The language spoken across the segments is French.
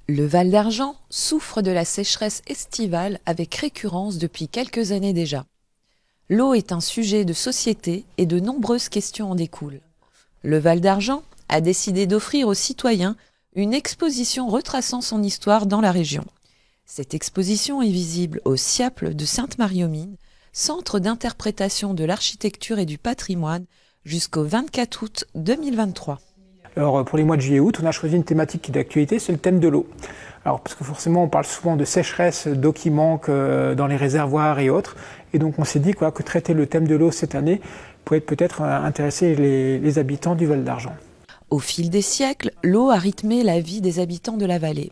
Le Val d'Argent souffre de la sécheresse estivale avec récurrence depuis quelques années déjà. L'eau est un sujet de société et de nombreuses questions en découlent. Le Val d'Argent a décidé d'offrir aux citoyens une exposition retraçant son histoire dans la région. Cette exposition est visible au Siaple de Sainte-Marie-aux-Mines, centre d'interprétation de l'architecture et du patrimoine, jusqu'au 24 août 2023. Alors pour les mois de juillet et août, on a choisi une thématique qui est d'actualité, c'est le thème de l'eau. Alors parce que forcément on parle souvent de sécheresse, d'eau qui manque dans les réservoirs et autres, et donc on s'est dit que traiter le thème de l'eau cette année pouvait peut-être intéresser les habitants du Val d'Argent. Au fil des siècles, l'eau a rythmé la vie des habitants de la vallée.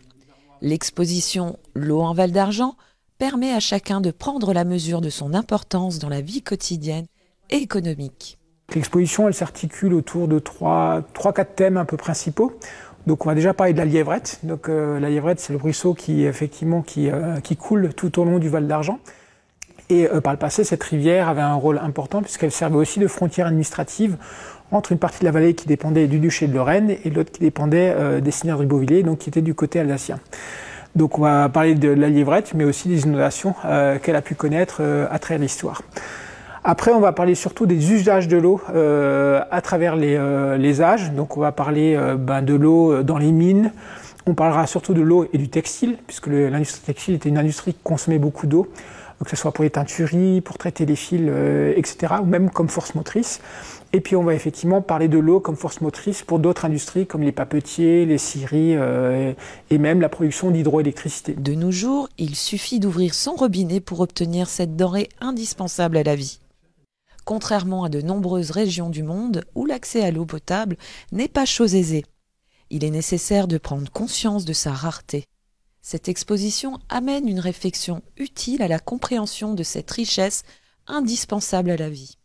L'exposition L'eau en Val d'Argent permet à chacun de prendre la mesure de son importance dans la vie quotidienne et économique. L'exposition, elle s'articule autour de 3-4 thèmes un peu principaux. Donc on va déjà parler de la Lièvrette. Donc la Lièvrette, c'est le ruisseau qui coule tout au long du Val d'Argent. Et par le passé, cette rivière avait un rôle important puisqu'elle servait aussi de frontière administrative entre une partie de la vallée qui dépendait du duché de Lorraine et l'autre qui dépendait des seigneurs de Beauvillers, donc qui était du côté alsacien. Donc on va parler de la Lièvrette, mais aussi des inondations qu'elle a pu connaître à travers l'histoire. Après, on va parler surtout des usages de l'eau à travers les âges. Donc on va parler de l'eau dans les mines. On parlera surtout de l'eau et du textile, puisque l'industrie textile était une industrie qui consommait beaucoup d'eau, que ce soit pour les teintureries, pour traiter les fils, etc., ou même comme force motrice. Et puis on va effectivement parler de l'eau comme force motrice pour d'autres industries comme les papetiers, les scieries et même la production d'hydroélectricité. De nos jours, il suffit d'ouvrir son robinet pour obtenir cette denrée indispensable à la vie. Contrairement à de nombreuses régions du monde où l'accès à l'eau potable n'est pas chose aisée. Il est nécessaire de prendre conscience de sa rareté. Cette exposition amène une réflexion utile à la compréhension de cette richesse indispensable à la vie.